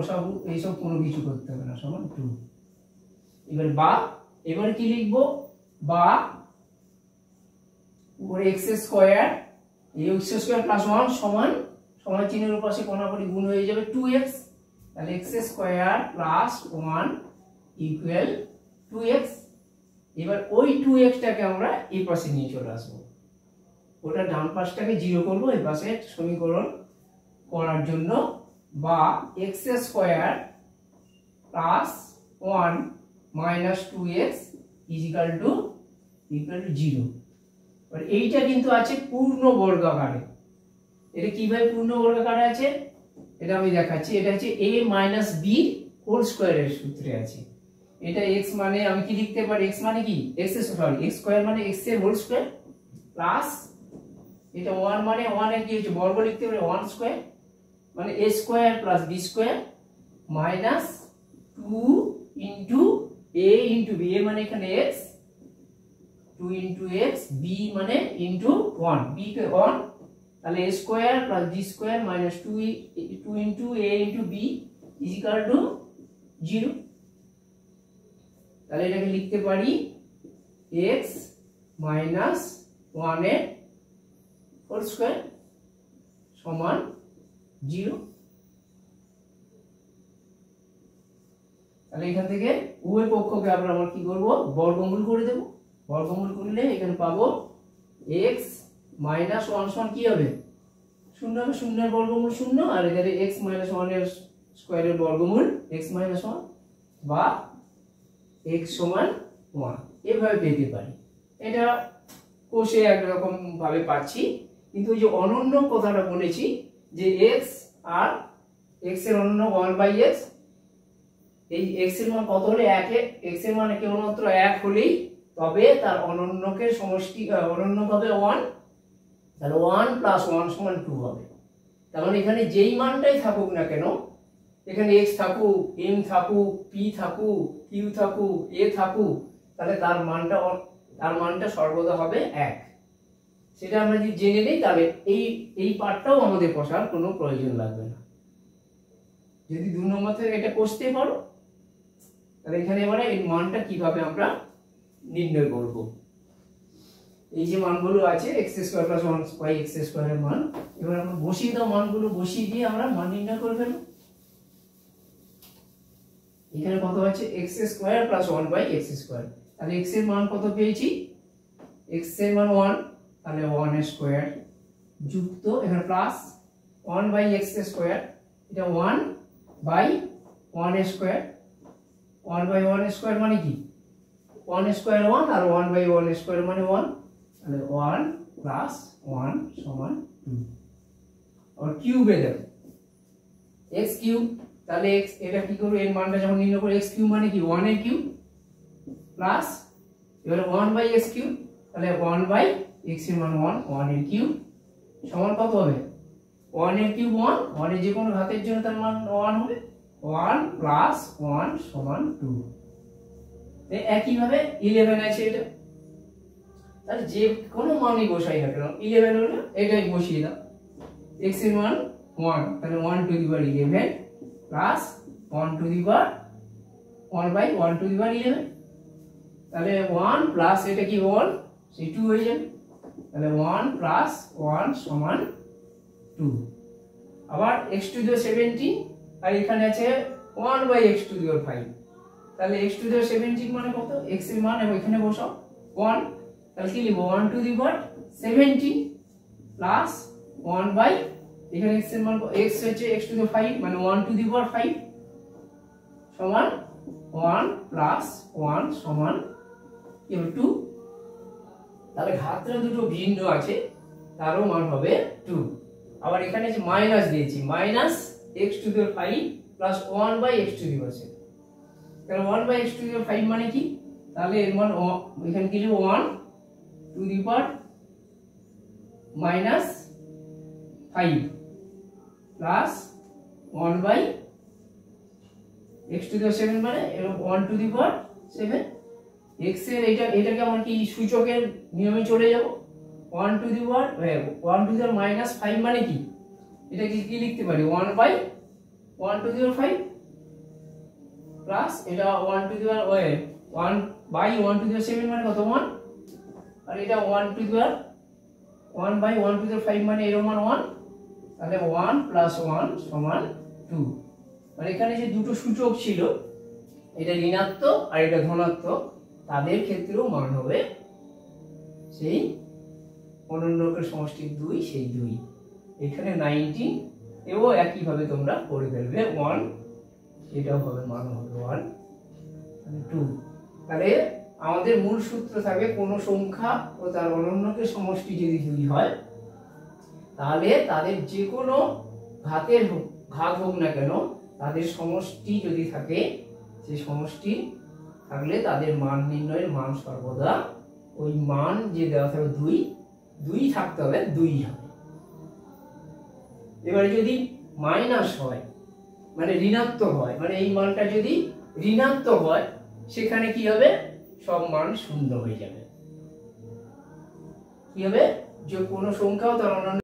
লসাগু এইসব কোনো কিছু করতে হবে না, সমান 2। এবার কি লিখবো, বা উপরে x স্কয়ার, এই x স্কয়ার প্লাস 1 সমান সমান চিহ্নের পাশে কোণাকুণি গুণ হয়ে যাবে 2x, তাহলে x square plus 1 equal 2x। এবার ওই 2x টাকে আমরা এই পাশে নিয়ে চলে আসবো, ওটা ডান পাশটাকে 0 করব এই পাশে সমীকরণ করার জন্য, বা x square plus 1 minus 2x equal to 0। আর এইটা কিন্তু আছে পূর্ণ বর্গাকারে। এটা কিভাবে পূর্ণ বর্গাকারে আছে এটা আমি দেখাচ্ছি। এটা হচ্ছে a মাইনাস b হোল স্কয়ারের সূত্রে আছে। এটা x মানে আমি কি লিখতে পারি, x মানে কি x স্কয়ার মানে x এর হোল স্কয়ার প্লাস এটা 1 মানে 1 এর কি হচ্ছে বর্গ লিখতে পারি 1 স্কয়ার মানে a square plus b square minus 2 into a into b, a মানে এখানে x, 2 ইনটু x, b মানে ইনটু 1, b কে 1, তাহলে a square plus b square minus 2 into a into b equal to 0। তাহলে এটাকে লিখতে পারি x মাইনাস 1 এর whole square সমান 0। তাহলে এখান থেকে উভয় পক্ষকে আমরা কি করব, বর্গমূল করে দেব। বর্গমূল করলে এখানে পাবো x মাইনাস 1 সমান কি হবে 0 হবে, 0 এর বর্গমূল 0, আর এখানে x মাইনাস 1 এর স্কয়ারের বর্গমূল x মাইনাস 1, বা x সমান 1 এভাবে পেতে পারি। এটা কোষে একরকম ভাবে পাচ্ছি, কিন্তু ওই যে অনন্য কথাটা বলেছি যে x আর x এর অনন্য 1/x, এই x এর মান কত হলে 1 এ x এর মান কেবলমাত্র 1 হলেই তবে তার অনন্যকে সমষ্টি অনন্য হবে 1, তাহলে 1 প্লাস 1 সমান 2 হবে। তার মানে এখানে যেই মানটাই থাকুক না কেন, এখানে x থাকুক, m থাকুক, p থাকুক, q থাকুক, a থাকুক, তাহলে তার মানটা সর্বদা হবে 1। সেটা আমরা যদি জেনে নেই তাহলে এই পার্টটাও আমাদের কষার কোনো প্রয়োজন লাগবে না। যদি 2 নম্বর থেকে এটা কষতে পারো, তাহলে এখানে এবারে এই মানটা কিভাবে আমরা নির্ণয় করব। এই যে মানগুলো আছে x স্কয়ার প্লাস 1 x স্কয়ারের মান, এবার আমরা বসিয়ে দাও, মানগুলো বসিয়ে দিয়ে আমরা মান নির্ণয় করে ফেলব। এখানে কত আছে x square plus 1/x square, তাহলে x এর মান কত পেয়েছি, x এর মান 1, তাহলে 1 স্কয়ার যুক্ত এখানে প্লাস 1/x স্কয়ার, এটা 1/1 স্কয়ার, 1/1 স্কয়ার মানে কি 1 স্কয়ার 1 আর 1/1 স্কয়ার মানে 1, তাহলে 1 প্লাস 1 সমান 2। আর কিউবে দেব x কিউব, তাহলে x এটা কি করব, এর মানটা যখন নির্ণয় করব x কিউব মানে কি 1 এর কিউব প্লাস এবারে 1/x কিউব, তাহলে 1/x এর মান 1 এর কিউব সমান কত হবে 1 এর কিউব 1 এর যে কোনো ঘাতের জন্য তার মান 1 হবে, 1 প্লাস 1 সমান 2। একই ভাবে 11 আছে এটা, তাহলে যে কোনো মানই বসাই না কেন 11 হলো এটাই বসিয়ে দাও, x এর মান 1, তাহলে 1 to the power 11 plus 1 to the power 1/1 to the power 11, তাহলে 1 প্লাস এটা কি 1 সেই 2 হয়ে যাবে, তাহলে 1 প্লাস 1 সমান 2। আবার x টু দি পাওয়ার 17, আর এখানে আছে 1/x টু দি পাওয়ার 5, তাহলে x টু দি পাওয়ার 17 মানে কত, x এর মান এখানে বসাও 1, তাহলে কি লিখব 1 to the power 17 plus 1 by এখানে x এর মান x হচ্ছে x টু দি পাওয়ার 5 মানে 1 টু দি পাওয়ার 5 সমান 1 প্লাস 1 সমান কি হবে 2। তাহলে ঘাতটা দুটো ভিন্ন আছে, তারও মান হবে 2। আবার এখানে যে মাইনাস দিয়েছি minus x to the power 5 plus 1/x to the power 7, তাহলে 1/x টু দি পাওয়ার 5 মানে কি, তাহলে এর মান এখানে কি লিখব 1 to the power minus 5 plus 1/x to the power 7 মানে 1 টু দি পাওয়ার 7, x এর এটাকে আমরা কি সূচকের নিয়মে চলে যাব, 1 to the power 1 to the power minus 5 মানে কি, এটা কি লিখতে পারি 1/1 টু দি পাওয়ার 5, প্লাস এটা 1 to the power 1 by 1 to the power 7 মানে কত 1, আর এটা 1 to the power 1 by 1 to the power 5 মানে এর মান 1, তাহলে 1 প্লাস 1 সমান 2। মানে এখানে যে দুটো সূচক ছিল, এটা ঋণাত্মক আর এটা ধনাত্মক, তাদের ক্ষেত্রেও মান হবে সেই অনুন্নকের সমষ্টি 2, সেই 2। এখানে 19 এও একই ভাবে তোমরা করে ফেলবে 1, এটাও হবে মান হবে 1 মানে 2। তাহলে আমাদের মূল সূত্র থাকবে কোন সংখ্যা ও তার অনুন্নকের সমষ্টি যদি 2 হয়, তাহলে তাদের যে কোনো ঘাত হোক না কেন, তাদের সমষ্টি যদি থাকে, সেই সমষ্টি থাকলে তাদের মান নির্ণয়ের মান সর্বদা ওই মান যে দেওয়া থাকবে 2 থাকতে হবে, 2 হবে। এবারে যদি মাইনাস হয় মানে ঋণাত্মক হয়, মানে এই মানটা যদি ঋণাত্মক হয়, সেখানে কি হবে, সব মান শূন্য হয়ে যাবে। কি হবে, যে কোনো সংখ্যাও তার অন্যান্য